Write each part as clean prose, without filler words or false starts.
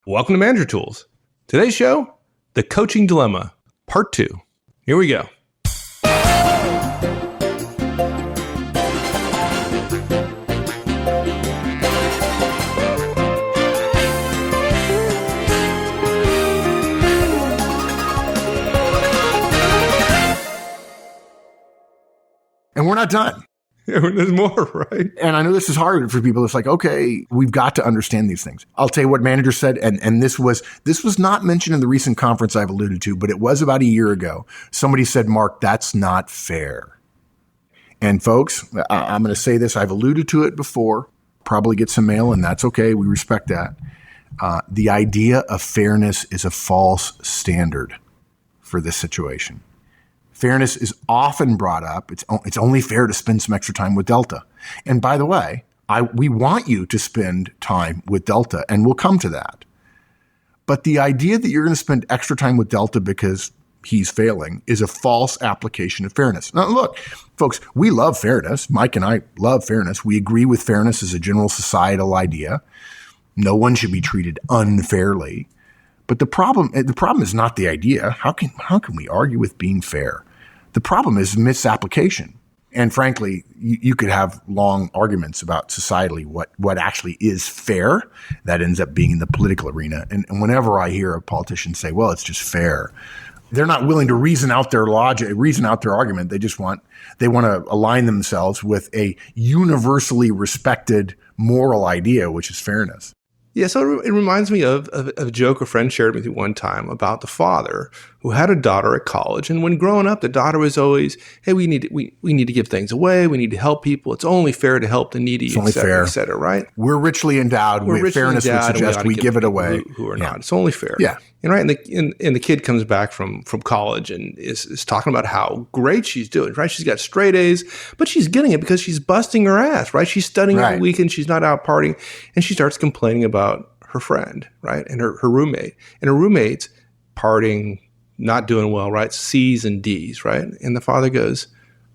Welcome to Manager Tools. Today's show, The Coaching Dilemma, Part 2. Here we go. And we're not done. There's more, right? And I know this is hard for people. It's like, okay, we've got to understand these things. I'll tell you what managers said, and this was not mentioned in the recent conference I've alluded to, but it was about a year ago. Somebody said, Mark, that's not fair. And folks, I'm going to say this. I've alluded to it before. Probably get some mail, and that's okay. We respect that. The idea of fairness is a false standard for this situation. Fairness is often brought up. It's only fair to spend some extra time with Delta. And by the way, we want you to spend time with Delta, and we'll come to that. But the idea that you're going to spend extra time with Delta because he's failing is a false application of fairness. Now, look, folks, we love fairness. Mike and I love fairness. We agree with fairness as a general societal idea. No one should be treated unfairly. But the problem is not the idea. How can we argue with being fair? The problem is misapplication. And frankly, you could have long arguments about societally what actually is fair. That ends up being in the political arena. And whenever I hear a politician say, well, it's just fair, they're not willing to reason out their logic, reason out their argument. They want to align themselves with a universally respected moral idea, which is fairness. Yeah, so it reminds me of a joke a friend shared with me one time about the father who had a daughter at college. And when growing up, the daughter was always, hey, we need to give things away. We need to help people. It's only fair to help the needy, et cetera, right? We're richly endowed. Fairness would suggest we give it away. Who are not. It's only fair. Yeah. And right, and the kid comes back from college and is talking about how great she's doing, right? She's got straight A's, but she's getting it because she's busting her ass, right? She's studying every weekend. She's not out partying. And she starts complaining about her friend, right? And her roommate. And her roommate's partying, not doing well, right? C's and D's, right? And the father goes,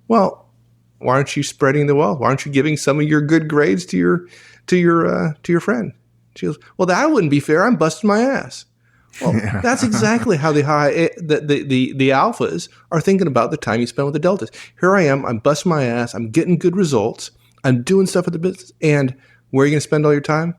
well, why aren't you spreading the wealth? Why aren't you giving some of your good grades to your friend? She goes, well, that wouldn't be fair. I'm busting my ass. Well, that's exactly how the alphas are thinking about the time you spend with the deltas. Here I am. I'm busting my ass. I'm getting good results. I'm doing stuff with the business. And where are you going to spend all your time?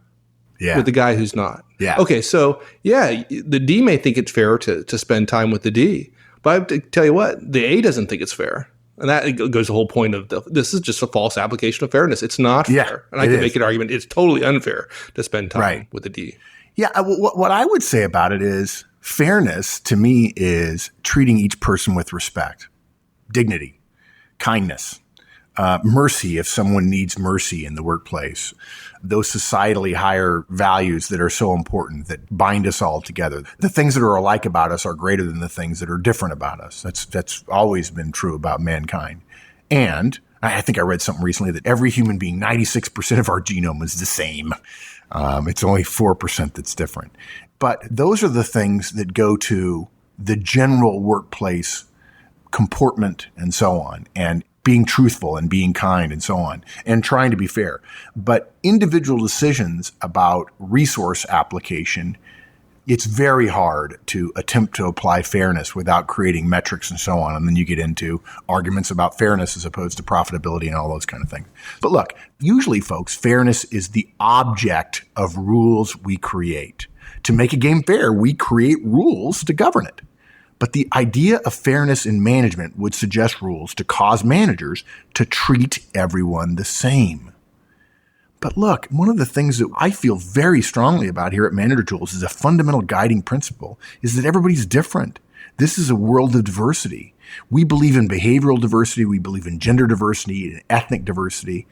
Yeah. With the guy who's not. Yeah. Okay, so the D may think it's fair to spend time with the D. But I have to tell you what, the A doesn't think it's fair. And that goes to the whole point of this is just a false application of fairness. It's not fair. And I can make an argument it's totally unfair to spend time with the D. Yeah, what I would say about it is fairness to me is treating each person with respect, dignity, kindness, mercy if someone needs mercy in the workplace, those societally higher values that are so important that bind us all together. The things that are alike about us are greater than the things that are different about us. That's always been true about mankind. And I think I read something recently that every human being, 96% of our genome is the same. It's only 4% that's different. But those are the things that go to the general workplace comportment and so on, and being truthful and being kind and so on, and trying to be fair. But individual decisions about resource application, it's very hard to attempt to apply fairness without creating metrics and so on. And then you get into arguments about fairness as opposed to profitability and all those kind of things. But look, usually, folks, fairness is the object of rules we create. To make a game fair, we create rules to govern it. But the idea of fairness in management would suggest rules to cause managers to treat everyone the same. But look, one of the things that I feel very strongly about here at Manager Tools is a fundamental guiding principle is that everybody's different. This is a world of diversity. We believe in behavioral diversity. We believe in gender diversity and ethnic diversity.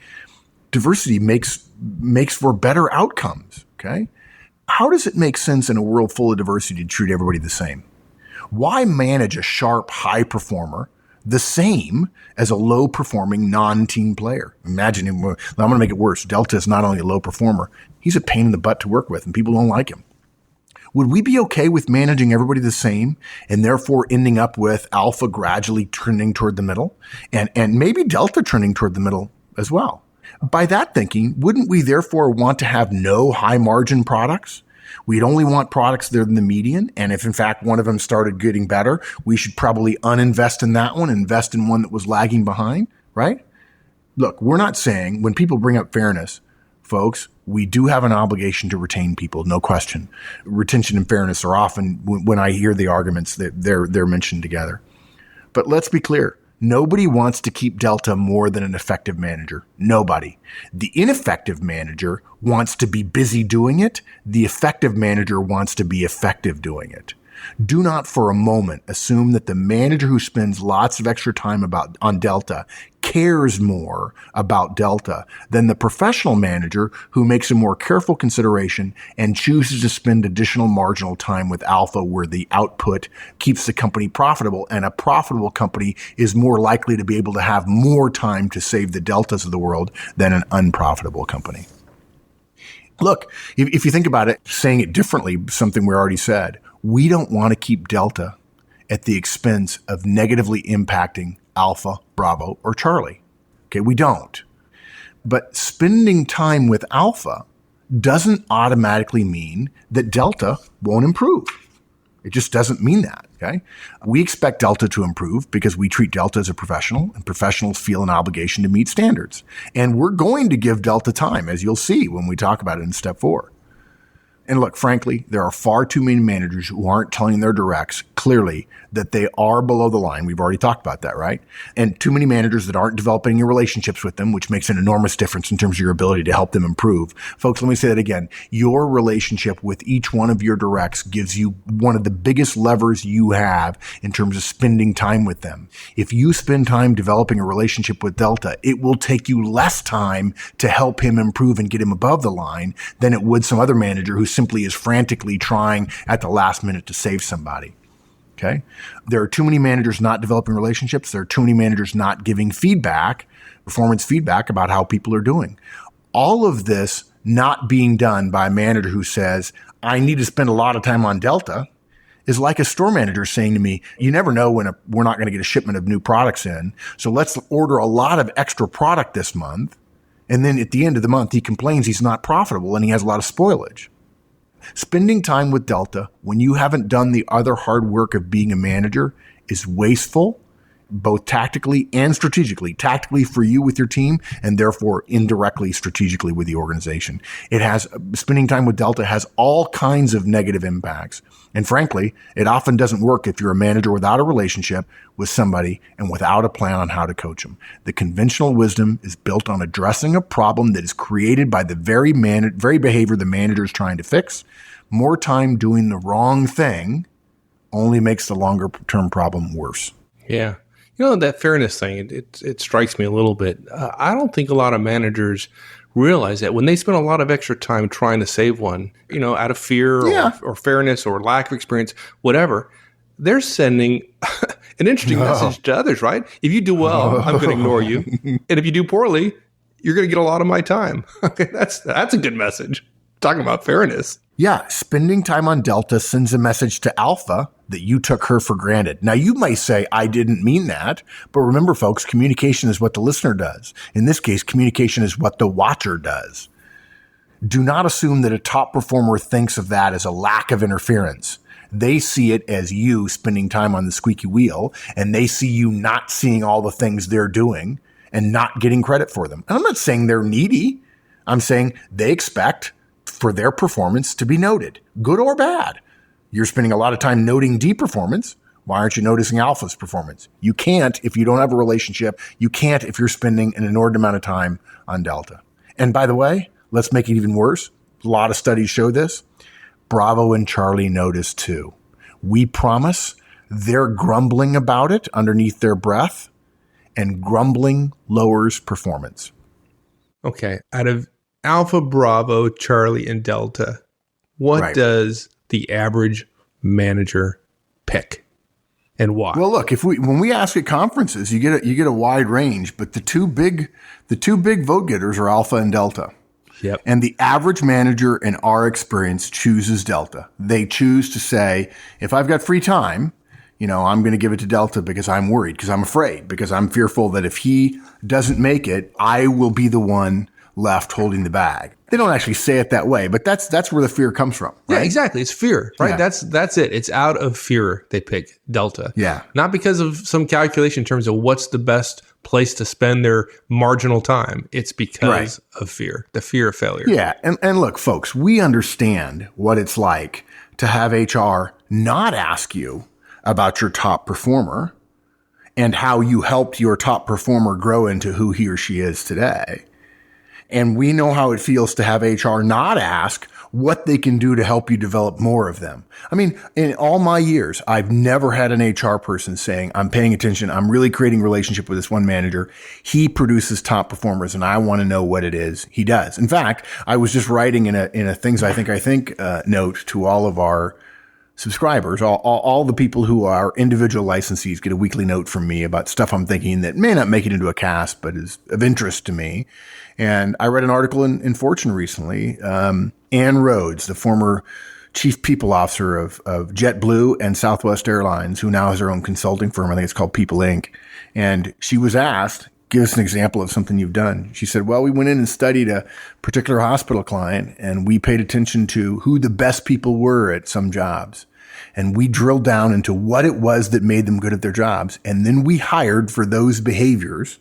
Diversity makes for better outcomes, okay? How does it make sense in a world full of diversity to treat everybody the same? Why manage a sharp, high performer the same as a low-performing non-team player? Imagine him. I'm going to make it worse. Delta is not only a low performer, he's a pain in the butt to work with, and people don't like him. Would we be okay with managing everybody the same and therefore ending up with alpha gradually trending toward the middle and maybe delta trending toward the middle as well? By that thinking, wouldn't we therefore want to have no high-margin products? We'd only want products that are in the median. And if in fact one of them started getting better, we should probably uninvest in that one, invest in one that was lagging behind, right? Look, we're not saying when people bring up fairness, folks, we do have an obligation to retain people, no question. Retention and fairness are often, when I hear the arguments, that they're mentioned together. But let's be clear. Nobody wants to keep Delta more than an effective manager. Nobody. The ineffective manager wants to be busy doing it. The effective manager wants to be effective doing it. Do not for a moment assume that the manager who spends lots of extra time on Delta cares more about Delta than the professional manager who makes a more careful consideration and chooses to spend additional marginal time with Alpha where the output keeps the company profitable, and a profitable company is more likely to be able to have more time to save the Deltas of the world than an unprofitable company. Look, if you think about it, saying it differently, something we already said, we don't want to keep Delta at the expense of negatively impacting Alpha, Bravo, or Charlie. Okay, we don't. But spending time with Alpha doesn't automatically mean that Delta won't improve. It just doesn't mean that, okay? We expect Delta to improve because we treat Delta as a professional, and professionals feel an obligation to meet standards. And we're going to give Delta time, as you'll see when we talk about it in step 4. And look, frankly, there are far too many managers who aren't telling their directs clearly that they are below the line. We've already talked about that, right? And too many managers that aren't developing your relationships with them, which makes an enormous difference in terms of your ability to help them improve. Folks, let me say that again. Your relationship with each one of your directs gives you one of the biggest levers you have in terms of spending time with them. If you spend time developing a relationship with Delta, it will take you less time to help him improve and get him above the line than it would some other manager who simply is frantically trying at the last minute to save somebody. Okay. There are too many managers not developing relationships. There are too many managers not giving feedback, performance feedback about how people are doing. All of this not being done by a manager who says, I need to spend a lot of time on Delta, is like a store manager saying to me, you never know when we're not going to get a shipment of new products in. So let's order a lot of extra product this month. And then at the end of the month, he complains he's not profitable and he has a lot of spoilage. Spending time with Delta when you haven't done the other hard work of being a manager is wasteful, both tactically and strategically. Tactically for you with your team, and therefore indirectly strategically with the organization. Spending time with Delta has all kinds of negative impacts. And frankly, it often doesn't work if you're a manager without a relationship with somebody and without a plan on how to coach them. The conventional wisdom is built on addressing a problem that is created by the very behavior the manager is trying to fix. More time doing the wrong thing only makes the longer term problem worse. Yeah. That fairness thing, it strikes me a little bit. I don't think a lot of managers realize that when they spend a lot of extra time trying to save one, out of fear or fairness or lack of experience, whatever, they're sending an interesting message to others, right? If you do well, I'm going to ignore you. And if you do poorly, you're going to get a lot of my time. Okay, that's a good message. Talking about fairness. Yeah, spending time on Delta sends a message to Alpha that you took her for granted. Now, you might say, I didn't mean that. But remember, folks, communication is what the listener does. In this case, communication is what the watcher does. Do not assume that a top performer thinks of that as a lack of interference. They see it as you spending time on the squeaky wheel, and they see you not seeing all the things they're doing and not getting credit for them. And I'm not saying they're needy. I'm saying they expect for their performance to be noted, good or bad. You're spending a lot of time noting D performance. Why aren't you noticing Alpha's performance? You can't if you don't have a relationship. You can't if you're spending an inordinate amount of time on Delta. And by the way, let's make it even worse. A lot of studies show this. Bravo and Charlie notice too. We promise they're grumbling about it underneath their breath, and grumbling lowers performance. Okay. Out of Alpha, Bravo, Charlie, and Delta, what does the average manager pick, and why? Well, look, when we ask at conferences, you get a wide range, but the two big vote getters are Alpha and Delta. Yep. And the average manager in our experience chooses Delta. They choose to say, if I've got free time, I'm going to give it to Delta because I'm worried, because I'm afraid, because I'm fearful that if he doesn't make it, I will be the one left holding the bag. They don't actually say it that way, but that's where the fear comes from. Right? Yeah, exactly. It's fear, right? Yeah. That's it. It's out of fear they pick Delta. Yeah. Not because of some calculation in terms of what's the best place to spend their marginal time. It's because of fear, the fear of failure. Yeah. And look, folks, we understand what it's like to have HR not ask you about your top performer and how you helped your top performer grow into who he or she is today. And we know how it feels to have HR not ask what they can do to help you develop more of them. I mean, in all my years, I've never had an HR person saying, I'm paying attention. I'm really creating a relationship with this one manager. He produces top performers and I want to know what it is he does. In fact, I was just writing in a things I think note to all of our subscribers, all the people who are individual licensees get a weekly note from me about stuff I'm thinking that may not make it into a cast, but is of interest to me. And I read an article in Fortune recently. Ann Rhodes, the former chief people officer of JetBlue and Southwest Airlines, who now has her own consulting firm. I think it's called People Inc. And she was asked, give us an example of something you've done. She said, well, we went in and studied a particular hospital client and we paid attention to who the best people were at some jobs. And we drilled down into what it was that made them good at their jobs. And then we hired for those behaviors,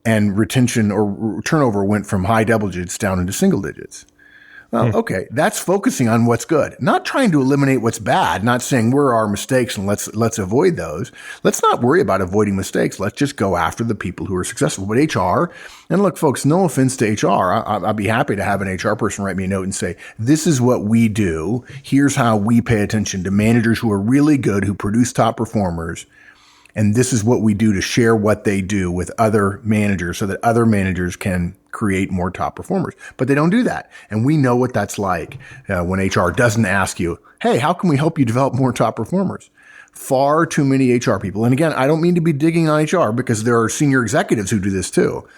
and retention or turnover went from high double digits down into single digits. Well, okay, that's focusing on what's good, not trying to eliminate what's bad, not saying where are our mistakes and let's avoid those. Let's not worry about avoiding mistakes. Let's just go after the people who are successful. But HR, and look, folks, no offense to HR. I'd be happy to have an HR person write me a note and say, this is what we do. Here's how we pay attention to managers who are really good, who produce top performers. And this is what we do to share what they do with other managers so that other managers can create more top performers. But they don't do that. And we know what that's like when HR doesn't ask you, hey, how can we help you develop more top performers? Far too many HR people. And again, I don't mean to be digging on HR because there are senior executives who do this too.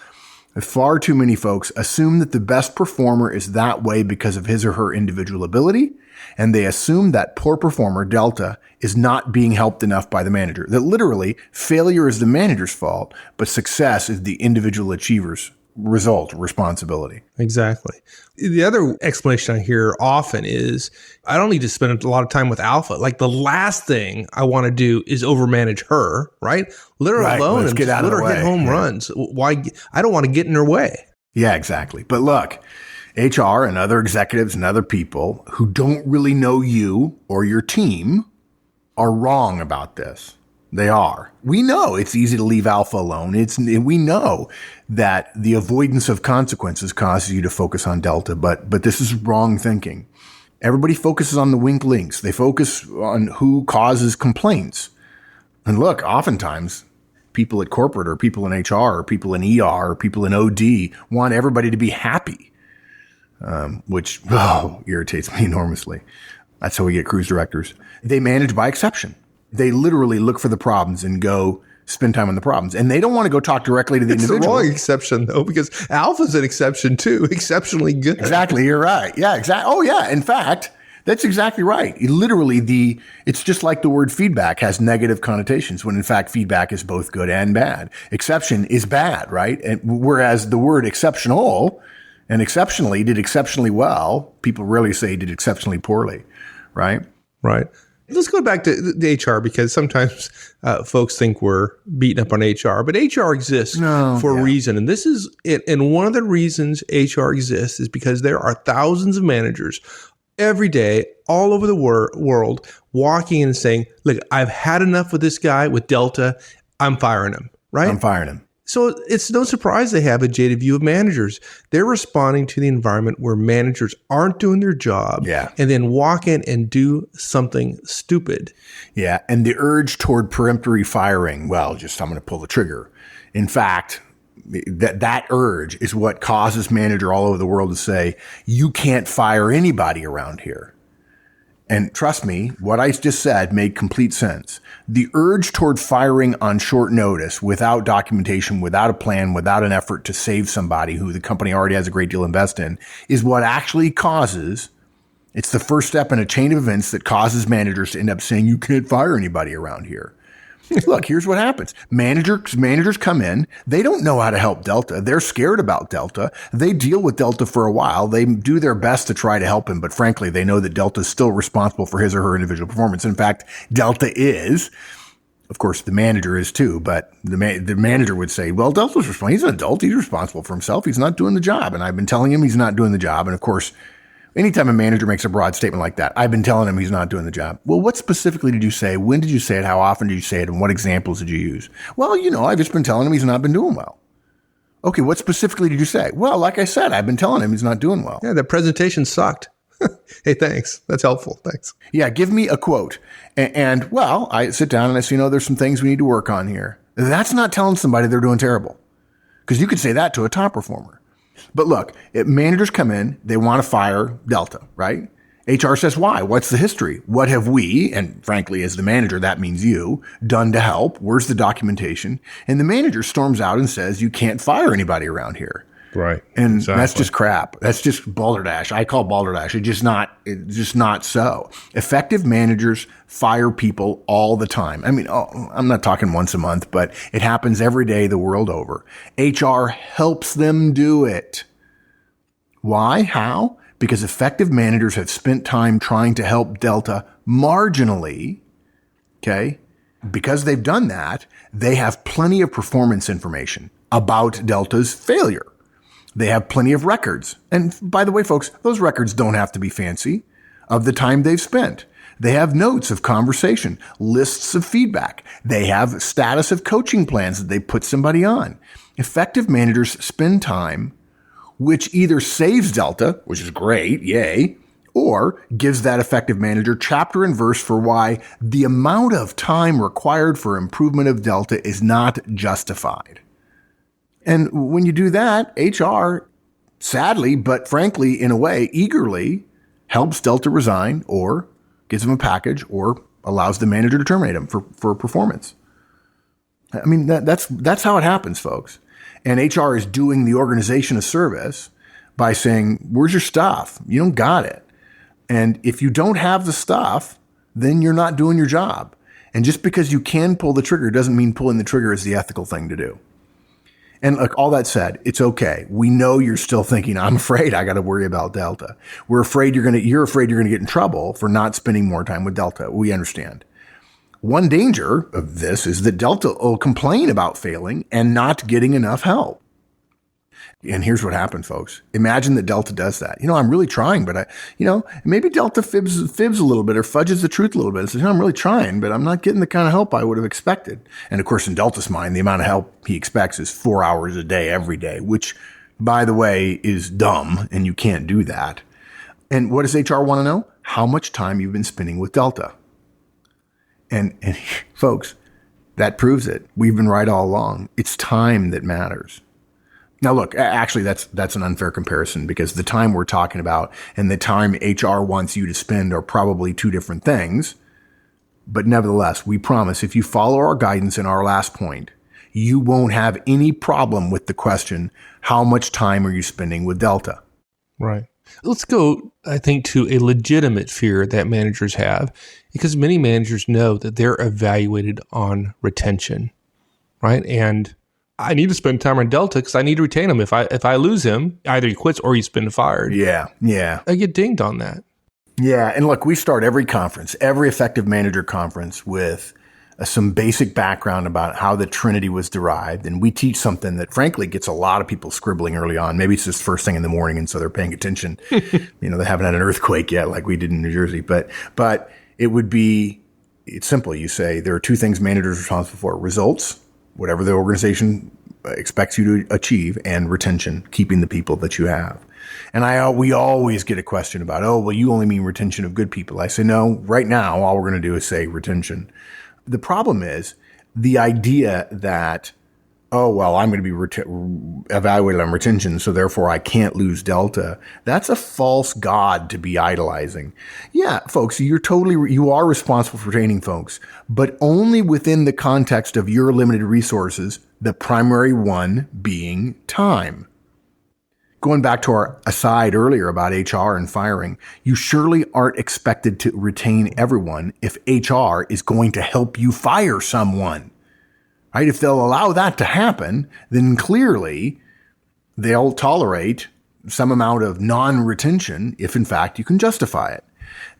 Far too many folks assume that the best performer is that way because of his or her individual ability. And they assume that poor performer, Delta, is not being helped enough by the manager. That literally failure is the manager's fault, but success is the individual achiever's responsibility. Exactly. The other explanation I hear often is, I don't need to spend a lot of time with Alpha. Like the last thing I want to do is overmanage her, right? Let her alone and let her hit home runs. Why? I don't want to get in her way. Yeah, exactly. But look, HR and other executives and other people who don't really know you or your team are wrong about this. They are. We know it's easy to leave Alpha alone. We know that the avoidance of consequences causes you to focus on Delta, but this is wrong thinking. Everybody focuses on the wink links. They focus on who causes complaints. And look, oftentimes people at corporate or people in HR or people in ER or people in OD want everybody to be happy. Which irritates me enormously. That's how we get cruise directors. They manage by exception. They literally look for the problems and go spend time on the problems. And they don't want to go talk directly to the individual. It's the wrong exception, though, because Alpha's an exception, too. Exceptionally good. Exactly. You're right. Yeah, exactly. Oh, yeah. In fact, that's exactly right. It's just like the word feedback has negative connotations when in fact feedback is both good and bad. Exception is bad, right? And whereas the word exceptional and exceptionally did exceptionally well, people rarely say did exceptionally poorly, right? Right. Let's go back to the HR because sometimes folks think we're beating up on HR, but HR exists for a reason. And this is it. And one of the reasons HR exists is because there are thousands of managers every day all over the world walking in and saying, look, I've had enough with this guy with Delta. I'm firing him, right? I'm firing him. So it's no surprise they have a jaded view of managers. They're responding to the environment where managers aren't doing their job and then walk in and do something stupid. Yeah. And the urge toward peremptory firing, well, just I'm going to pull the trigger. In fact, that urge is what causes manager all over the world to say, you can't fire anybody around here. And trust me, what I just said made complete sense. The urge toward firing on short notice, without documentation, without a plan, without an effort to save somebody who the company already has a great deal invest in, is what actually causes, it's the first step in a chain of events that causes managers to end up saying, you can't fire anybody around here. Look, here's what happens. Managers come in. They don't know how to help Delta. They're scared about Delta. They deal with Delta for a while. They do their best to try to help him. But frankly, they know that Delta is still responsible for his or her individual performance. In fact, Delta is. Of course, the manager is too. But the manager would say, well, Delta's responsible. He's an adult. He's responsible for himself. He's not doing the job. And I've been telling him he's not doing the job. And of course, anytime a manager makes a broad statement like that, I've been telling him he's not doing the job. Well, what specifically did you say? When did you say it? How often did you say it? And what examples did you use? Well, I've just been telling him he's not been doing well. Okay, what specifically did you say? Well, like I said, I've been telling him he's not doing well. Yeah, the presentation sucked. Hey, thanks. That's helpful. Thanks. Yeah, give me a quote. And well, I sit down and I say, there's some things we need to work on here. That's not telling somebody they're doing terrible. Because you could say that to a top performer. But look, managers come in, they want to fire Delta, right? HR says, why? What's the history? What have we, and frankly, as the manager, that means you, done to help? Where's the documentation? And the manager storms out and says, you can't fire anybody around here. Right. And exactly. That's just crap. That's just balderdash. I call balderdash. It's just not so. Effective managers fire people all the time. I mean, I'm not talking once a month, but it happens every day the world over. HR helps them do it. Why? How? Because effective managers have spent time trying to help Delta marginally. Okay. Because they've done that, they have plenty of performance information about Delta's failure. They have plenty of records. And by the way, folks, those records don't have to be fancy of the time they've spent. They have notes of conversation, lists of feedback. They have status of coaching plans that they put somebody on. Effective managers spend time, which either saves Delta, which is great, yay, or gives that effective manager chapter and verse for why the amount of time required for improvement of Delta is not justified. And when you do that, HR, sadly, but frankly, in a way, eagerly helps Delta resign or gives them a package or allows the manager to terminate them for performance. I mean, that's how it happens, folks. And HR is doing the organization a service by saying, where's your stuff? You don't got it. And if you don't have the stuff, then you're not doing your job. And just because you can pull the trigger doesn't mean pulling the trigger is the ethical thing to do. And look, all that said, it's okay. We know you're still thinking, I'm afraid I got to worry about Delta. You're afraid you're going to get in trouble for not spending more time with Delta. We understand. One danger of this is that Delta will complain about failing and not getting enough help. And here's what happened, folks. Imagine that Delta does that. I'm really trying, but maybe Delta fibs a little bit or fudges the truth a little bit. It says, I'm really trying, but I'm not getting the kind of help I would have expected. And of course, in Delta's mind, the amount of help he expects is 4 hours a day, every day, which, by the way, is dumb, and you can't do that. And what does HR want to know? How much time you've been spending with Delta. And folks, that proves it. We've been right all along. It's time that matters. Now, look, actually, that's an unfair comparison because the time we're talking about and the time HR wants you to spend are probably two different things. But nevertheless, we promise if you follow our guidance in our last point, you won't have any problem with the question, how much time are you spending with Delta? Right. Let's go, I think, to a legitimate fear that managers have, because many managers know that they're evaluated on retention, right? And I need to spend time on Delta because I need to retain him. If I lose him, either he quits or he's been fired. Yeah. I get dinged on that. Yeah. And look, we start every conference, every effective manager conference with some basic background about how the Trinity was derived. And we teach something that frankly gets a lot of people scribbling early on. Maybe it's just first thing in the morning. And so they're paying attention. They haven't had an earthquake yet like we did in New Jersey, but it's simple. You say there are two things managers are responsible for: results, whatever the organization expects you to achieve, and retention, keeping the people that you have. And we always get a question about, you only mean retention of good people. I say, no, right now, all we're going to do is say retention. The problem is the idea that, I'm going to be evaluated on retention, so therefore I can't lose Delta. That's a false god to be idolizing. Yeah, folks, you are responsible for retaining folks, but only within the context of your limited resources, the primary one being time. going back to our aside earlier about HR and firing, you surely aren't expected to retain everyone if HR is going to help you fire someone, right? If they'll allow that to happen, then clearly they'll tolerate some amount of non-retention if in fact you can justify it.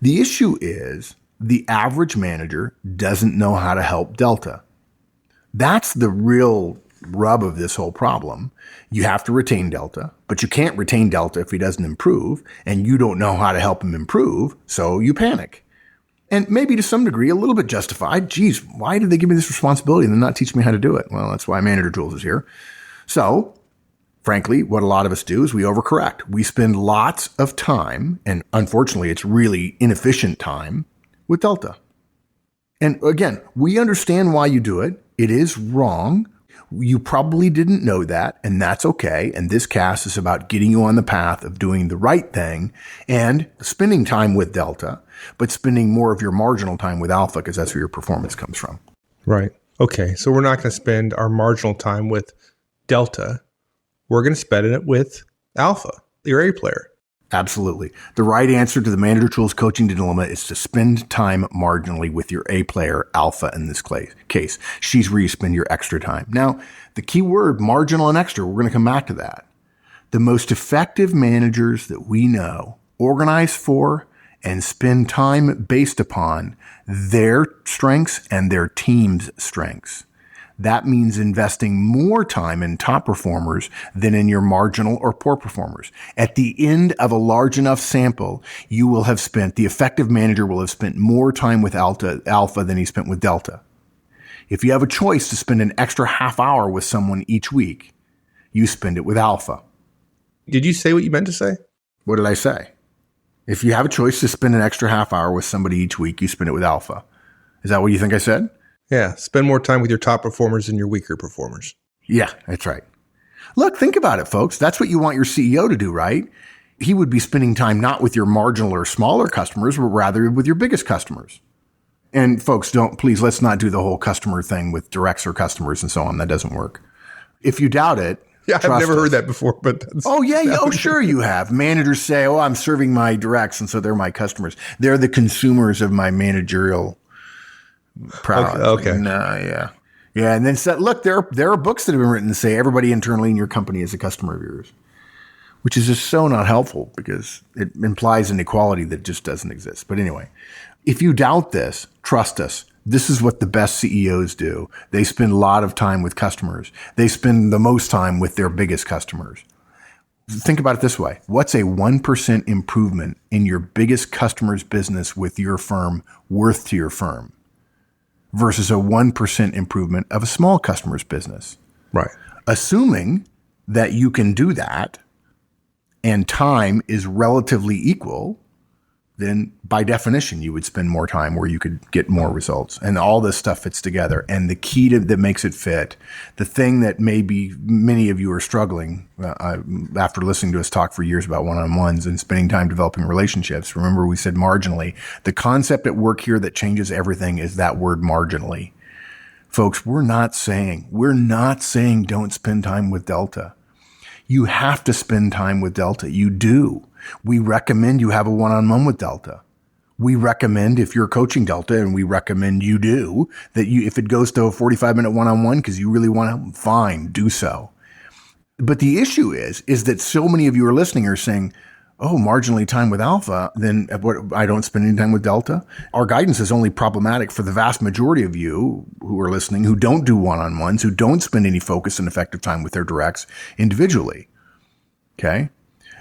The issue is the average manager doesn't know how to help Delta. That's the real rub of this whole problem. You have to retain Delta, but you can't retain Delta if he doesn't improve, and you don't know how to help him improve, so you panic. And maybe to some degree, a little bit justified. Geez, why did they give me this responsibility and then not teach me how to do it? Well, that's why Manager Tools is here. So, frankly, what a lot of us do is we overcorrect. We spend lots of time, and unfortunately, it's really inefficient time, with Delta. And again, we understand why you do it. It is wrong. You probably didn't know that, and that's okay. And this cast is about getting you on the path of doing the right thing and spending time with Delta, but spending more of your marginal time with Alpha because that's where your performance comes from. Right. Okay. So we're not going to spend our marginal time with Delta. We're going to spend it with Alpha, your A player. Absolutely. The right answer to the Manager Tools coaching dilemma is to spend time marginally with your A player, Alpha, in this case. She's where you spend your extra time. Now, the key word, marginal and extra, we're going to come back to that. The most effective managers that we know organize for and spend time based upon their strengths and their team's strengths. That means investing more time in top performers than in your marginal or poor performers. At the end of a large enough sample, the effective manager will have spent more time with Alpha than he spent with Delta. If you have a choice to spend an extra half hour with someone each week, you spend it with Alpha. Did you say what you meant to say? What did I say? If you have a choice to spend an extra half hour with somebody each week, you spend it with Alpha. Is that what you think I said? Yeah, spend more time with your top performers than your weaker performers. Yeah, that's right. Look, think about it, folks. That's what you want your CEO to do, right? He would be spending time not with your marginal or smaller customers, but rather with your biggest customers. And folks, let's not do the whole customer thing with directs or customers and so on. That doesn't work. If you doubt it, yeah, I've never heard that before, but sure you have. Managers say, I'm serving my directs, and so they're my customers. They're the consumers of my managerial product. Okay. And, yeah. And then look, there are books that have been written that say everybody internally in your company is a customer of yours, which is just so not helpful because it implies an equality that just doesn't exist. But anyway, if you doubt this, trust us. This is what the best CEOs do. They spend a lot of time with customers. They spend the most time with their biggest customers. Think about it this way. What's a 1% improvement in your biggest customer's business with your firm worth to your firm versus a 1% improvement of a small customer's business? Right. Assuming that you can do that and time is relatively equal, then by definition, you would spend more time where you could get more results. And all this stuff fits together. And the key that makes it fit, the thing that maybe many of you are struggling after listening to us talk for years about one-on-ones and spending time developing relationships. Remember, we said marginally. The concept at work here that changes everything is that word marginally. Folks, we're not saying don't spend time with Delta. You have to spend time with Delta. You do. We recommend you have a one-on-one with Delta. We recommend, if you're coaching Delta, and we recommend you do, that if it goes to a 45-minute one-on-one because you really want to, fine, do so. But the issue is that so many of you are listening are saying, marginally time with Alpha, then I don't spend any time with Delta. Our guidance is only problematic for the vast majority of you who are listening, who don't do one-on-ones, who don't spend any focus and effective time with their directs individually. Okay?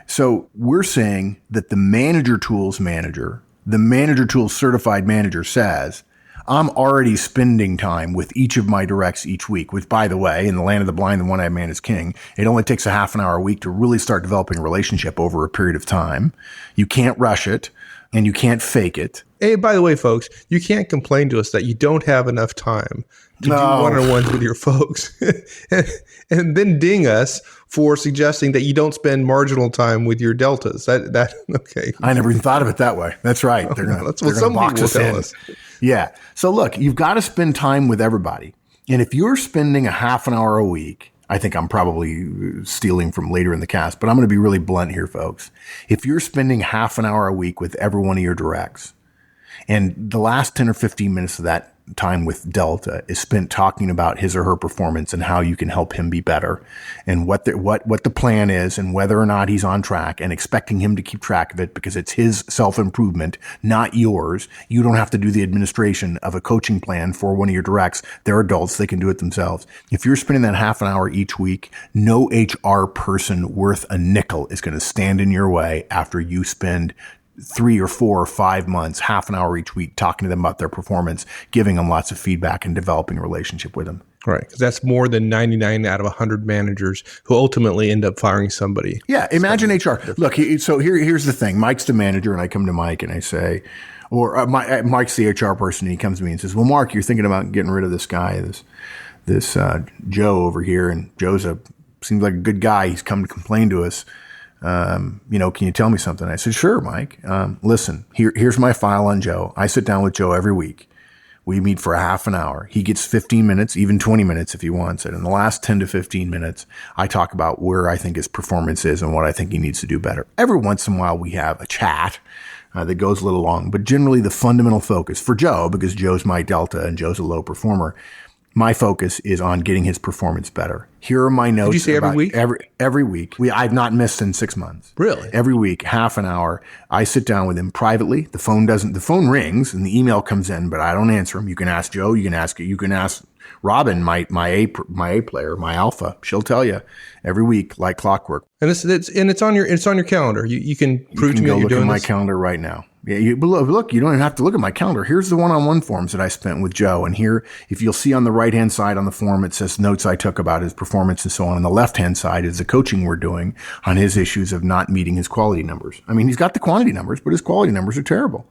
So we're saying that the Manager Tools manager, the Manager Tools certified manager says, I'm already spending time with each of my directs each week, which, by the way, in the land of the blind, the one-eyed man is king. It only takes a half an hour a week to really start developing a relationship over a period of time. You can't rush it and you can't fake it. Hey, by the way, folks, you can't complain to us that you don't have enough time to do one-on-ones with your folks and then ding us for suggesting that you don't spend marginal time with your deltas. Okay. I never even thought of it that way. That's right. They're going to box us in. Yeah. So look, you've got to spend time with everybody. And if you're spending a half an hour a week I think I'm probably stealing from later in the cast, but I'm going to be really blunt here, folks. If you're spending half an hour a week with every one of your directs, and the last 10 or 15 minutes of that time with Delta is spent talking about his or her performance and how you can help him be better and what the plan is and whether or not he's on track, and expecting him to keep track of it because it's his self-improvement, not yours. You don't have to do the administration of a coaching plan for one of your directs. They're adults. They can do it themselves. If you're spending that half an hour each week, no HR person worth a nickel is going to stand in your way after you spend 3 or 4 or 5 months, half an hour each week, talking to them about their performance, giving them lots of feedback and developing a relationship with them. Right. Because that's more than 99 out of 100 managers who ultimately end up firing somebody. Yeah. Imagine HR. Look, so here's the thing. Mike's the manager, and I come to Mike and I say, Mike's the HR person, and he comes to me and says, well, Mark, you're thinking about getting rid of this guy, this Joe over here. And Joe's seems like a good guy. He's come to complain to us. Can you tell me something? I said, sure, Mike. Listen, here's my file on Joe. I sit down with Joe every week. We meet for a half an hour. He gets 15 minutes, even 20 minutes if he wants it. In the last 10 to 15 minutes, I talk about where I think his performance is and what I think he needs to do better. Every once in a while, we have a chat that goes a little long, but generally the fundamental focus for Joe, because Joe's my Delta and Joe's a low performer, my focus is on getting his performance better. Here are my notes. Did you say every week? Every week. I've not missed in 6 months. Really? Every week, half an hour. I sit down with him privately. The phone rings and the email comes in, but I don't answer him. You can ask Joe. You can ask Robin, my A player, my alpha. She'll tell you every week, like clockwork. And it's on your calendar. You can prove to me that you're doing this. You can go look at my calendar right now. Yeah, look, you don't even have to look at my calendar. Here's the one-on-one forms that I spent with Joe. And here, if you'll see on the right-hand side on the form, it says notes I took about his performance and so on. On the left-hand side is the coaching we're doing on his issues of not meeting his quality numbers. I mean, he's got the quantity numbers, but his quality numbers are terrible.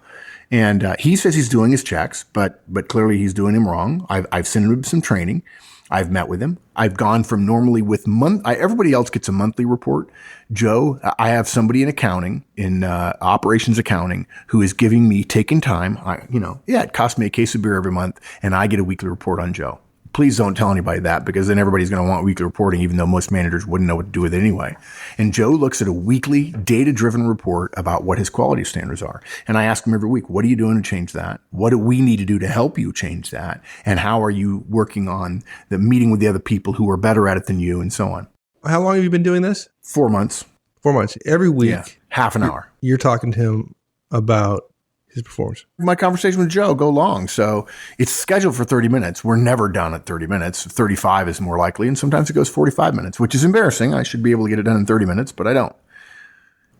And he says he's doing his checks, but clearly he's doing them wrong. I've sent him some training. I've met with him. I've gone from normally with everybody else gets a monthly report. Joe, I have somebody in accounting, in operations accounting, who is giving me, taking time. It costs me a case of beer every month, and I get a weekly report on Joe. Please don't tell anybody that, because then everybody's going to want weekly reporting, even though most managers wouldn't know what to do with it anyway. And Joe looks at a weekly data-driven report about what his quality standards are. And I ask him every week, what are you doing to change that? What do we need to do to help you change that? And how are you working on the meeting with the other people who are better at it than you, and so on? How long have you been doing this? 4 months. 4 months. Every week. Yeah. Half an hour. You're talking to him about his performance. My conversation with Joe go long. So it's scheduled for 30 minutes. We're never done at 30 minutes. 35 is more likely. And sometimes it goes 45 minutes, which is embarrassing. I should be able to get it done in 30 minutes, but I don't.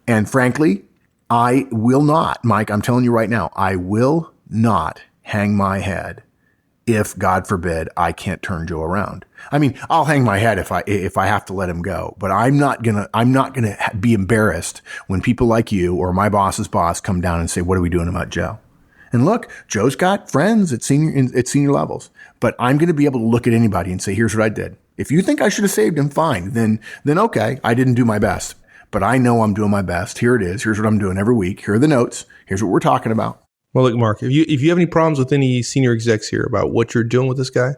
And frankly, I will not, Mike, I'm telling you right now, I will not hang my head if, God forbid, I can't turn Joe around. I mean, I'll hang my head if I have to let him go, but I'm not gonna be embarrassed when people like you or my boss's boss come down and say, what are we doing about Joe? And look, Joe's got friends at senior levels, but I'm going to be able to look at anybody and say, here's what I did. If you think I should have saved him, fine. Then okay, I didn't do my best, but I know I'm doing my best. Here it is. Here's what I'm doing every week. Here are the notes. Here's what we're talking about. Well, look, Mark, if you have any problems with any senior execs here about what you're doing with this guy,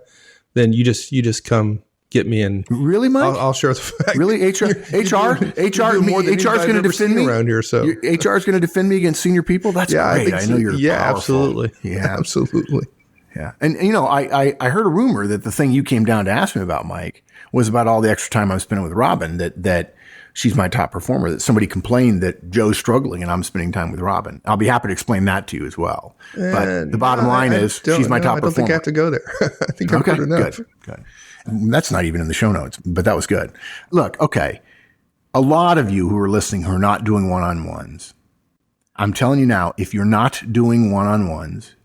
then you just come get me and really, Mike. I'll share the fact. Really, HR is going to defend me around here. So HR is going to defend me against senior people. That's great. I know you're powerful. Absolutely. Yeah, absolutely. Yeah, and I heard a rumor that the thing you came down to ask me about, Mike, was about all the extra time I'm spending with Robin. That she's my top performer, that somebody complained that Joe's struggling and I'm spending time with Robin. I'll be happy to explain that to you as well. But the bottom line is she's my top performer. I don't think I have to go there. I think I'm good enough. Good. That's not even in the show notes, but that was good. Look, okay. A lot of you who are listening who are not doing one-on-ones, I'm telling you now, if you're not doing one-on-ones,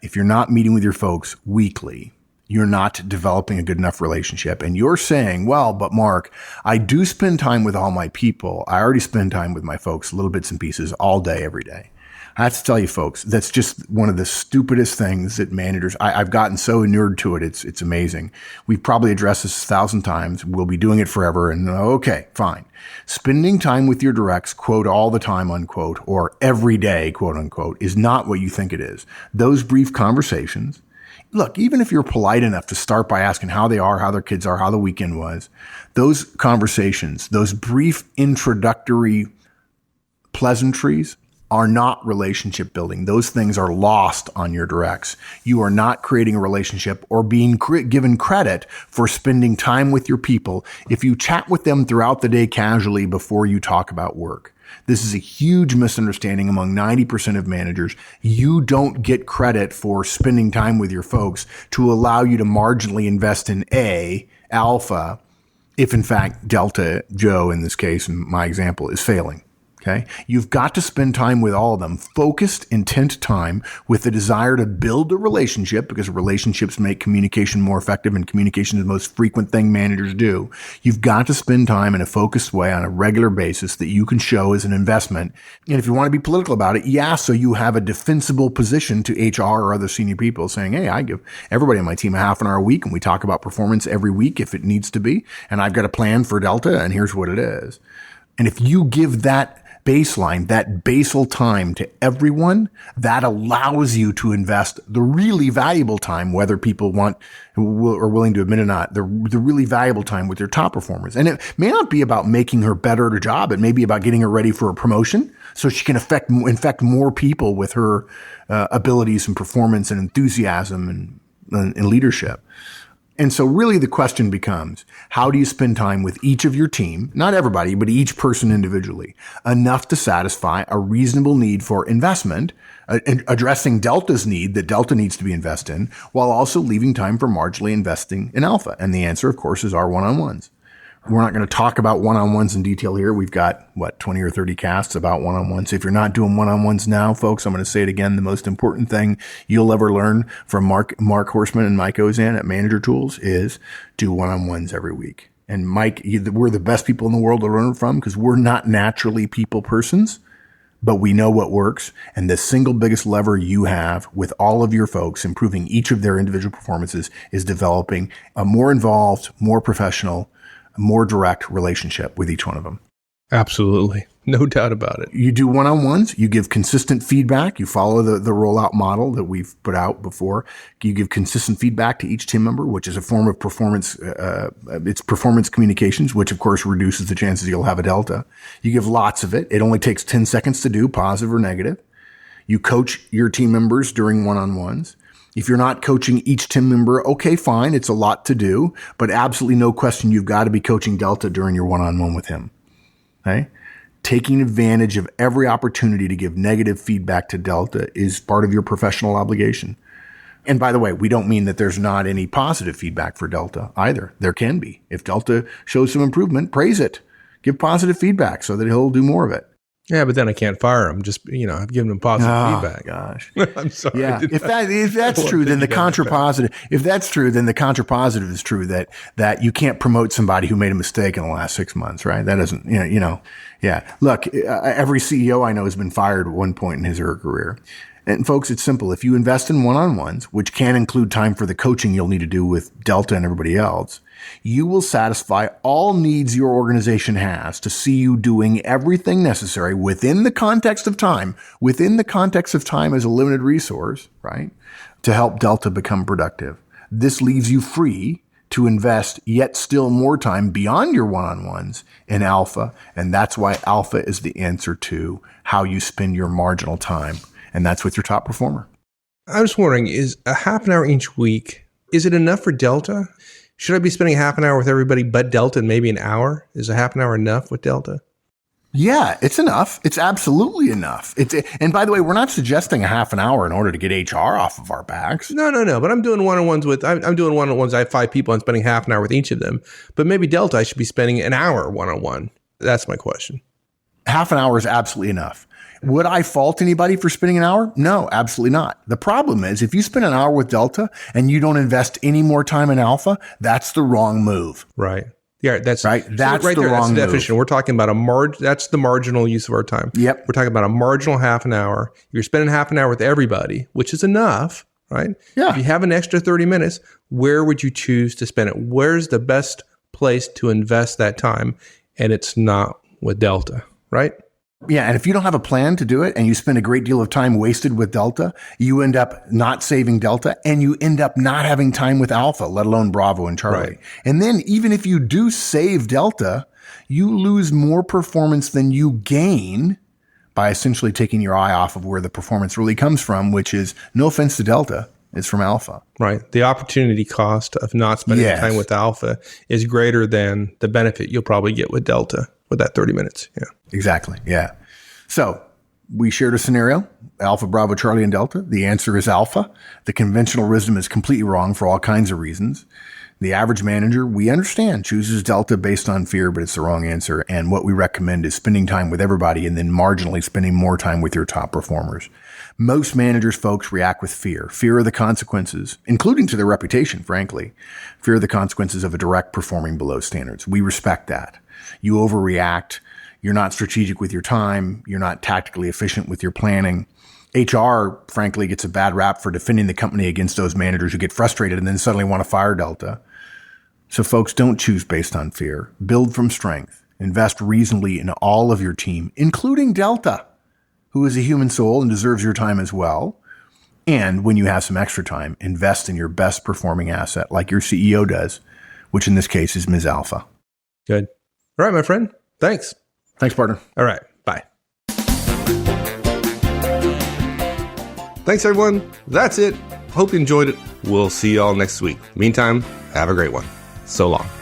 if you're not meeting with your folks weekly, you're not developing a good enough relationship. And you're saying, well, but Mark, I do spend time with all my people. I already spend time with my folks, little bits and pieces all day, every day. I have to tell you, folks, that's just one of the stupidest things that managers, I've gotten so inured to it. It's amazing. We've probably addressed this 1,000 times. We'll be doing it forever. And okay, fine. Spending time with your directs, quote, all the time, unquote, or every day, quote, unquote, is not what you think it is. Those brief conversations Look, even if you're polite enough to start by asking how they are, how their kids are, how the weekend was, those conversations, those brief introductory pleasantries are not relationship building. Those things are lost on your directs. You are not creating a relationship or being given credit for spending time with your people if you chat with them throughout the day casually before you talk about work. This is a huge misunderstanding among 90% of managers. You don't get credit for spending time with your folks to allow you to marginally invest in alpha, if in fact delta, Joe in this case, in my example, is failing. Okay. You've got to spend time with all of them, focused, intent time with the desire to build a relationship, because relationships make communication more effective, and communication is the most frequent thing managers do. You've got to spend time in a focused way on a regular basis that you can show as an investment. And if you want to be political about it, so you have a defensible position to HR or other senior people saying, hey, I give everybody on my team a half an hour a week, and we talk about performance every week if it needs to be. And I've got a plan for Delta, and here's what it is. And if you give that baseline, that basal time to everyone, that allows you to invest the really valuable time, whether people are willing to admit or not, the really valuable time with your top performers. And it may not be about making her better at her job. It may be about getting her ready for a promotion so she can infect more people with her abilities and performance and enthusiasm and leadership. And so really the question becomes, how do you spend time with each of your team, not everybody, but each person individually, enough to satisfy a reasonable need for investment, addressing Delta's need that Delta needs to be invested in, while also leaving time for marginally investing in alpha? And the answer, of course, is our one-on-ones. We're not going to talk about one-on-ones in detail here. We've got, 20 or 30 casts about one-on-ones. If you're not doing one-on-ones now, folks, I'm going to say it again. The most important thing you'll ever learn from Mark Horstman and Mike Ozan at Manager Tools is do one-on-ones every week. And Mike, we're the best people in the world to learn from, because we're not naturally people persons, but we know what works. And the single biggest lever you have with all of your folks improving each of their individual performances is developing a more involved, more professional, more direct relationship with each one of them. Absolutely. No doubt about it. You do one-on-ones, you give consistent feedback, you follow the rollout model that we've put out before. You give consistent feedback to each team member, which is a form of performance, it's performance communications, which of course reduces the chances you'll have a delta. You give lots of it. It only takes 10 seconds to do, positive or negative. You coach your team members during one-on-ones. If you're not coaching each team member, okay, fine. It's a lot to do, but absolutely no question you've got to be coaching Delta during your one-on-one with him. Okay? Taking advantage of every opportunity to give negative feedback to Delta is part of your professional obligation. And by the way, we don't mean that there's not any positive feedback for Delta either. There can be. If Delta shows some improvement, praise it. Give positive feedback so that he'll do more of it. Yeah, but then I can't fire him. Just, I've given him positive feedback. Gosh. I'm sorry. Yeah. If that's true, then the contrapositive, is true that you can't promote somebody who made a mistake in the last 6 months, right? That doesn't, yeah. Look, every CEO I know has been fired at one point in his or her career. And folks, it's simple. If you invest in one-on-ones, which can include time for the coaching you'll need to do with Delta and everybody else, you will satisfy all needs your organization has to see you doing everything necessary within the context of time as a limited resource, right, to help Delta become productive. This leaves you free to invest yet still more time beyond your one-on-ones in alpha. And that's why alpha is the answer to how you spend your marginal time. And that's with your top performer. I was wondering, is a half an hour each week, is it enough for Delta? Should I be spending half an hour with everybody but Delta and maybe an hour? Is a half an hour enough with Delta? Yeah, it's enough. It's absolutely enough. And by the way, we're not suggesting a half an hour in order to get HR off of our backs. No. But I'm doing one-on-ones I'm doing one-on-ones. I have 5 people. I'm spending half an hour with each of them. But maybe Delta, I should be spending an hour one-on-one. That's my question. Half an hour is absolutely enough. Would I fault anybody for spending an hour? No, absolutely not. The problem is if you spend an hour with Delta and you don't invest any more time in alpha, that's the wrong move. Right. Yeah, that's right. That's right the there, wrong that's the definition. move. We're talking about that's the marginal use of our time. Yep. We're talking about a marginal half an hour. You're spending half an hour with everybody, which is enough, right? Yeah. If you have an extra 30 minutes, where would you choose to spend it? Where's the best place to invest that time? And it's not with Delta, right? Yeah. And if you don't have a plan to do it and you spend a great deal of time wasted with Delta, you end up not saving Delta and you end up not having time with Alpha, let alone Bravo and Charlie. Right. And then even if you do save Delta, you lose more performance than you gain by essentially taking your eye off of where the performance really comes from, which is, no offense to Delta, it's from Alpha. Right. The opportunity cost of not spending time with Alpha is greater than the benefit you'll probably get with Delta with that 30 minutes. Yeah. Exactly. Yeah. So we shared a scenario, Alpha, Bravo, Charlie, and Delta. The answer is Alpha. The conventional wisdom is completely wrong for all kinds of reasons. The average manager, we understand, chooses Delta based on fear, but it's the wrong answer. And what we recommend is spending time with everybody and then marginally spending more time with your top performers. Most managers, folks, react with fear. Fear of the consequences, including to their reputation, frankly. Fear of the consequences of a direct performing below standards. We respect that. You overreact. You're not strategic with your time. You're not tactically efficient with your planning. HR, frankly, gets a bad rap for defending the company against those managers who get frustrated and then suddenly want to fire Delta. So folks, don't choose based on fear. Build from strength. Invest reasonably in all of your team, including Delta, who is a human soul and deserves your time as well. And when you have some extra time, invest in your best performing asset like your CEO does, which in this case is Ms. Alpha. Good. All right, my friend. Thanks. Thanks, partner. All right. Bye. Thanks, everyone. That's it. Hope you enjoyed it. We'll see you all next week. Meantime, have a great one. So long.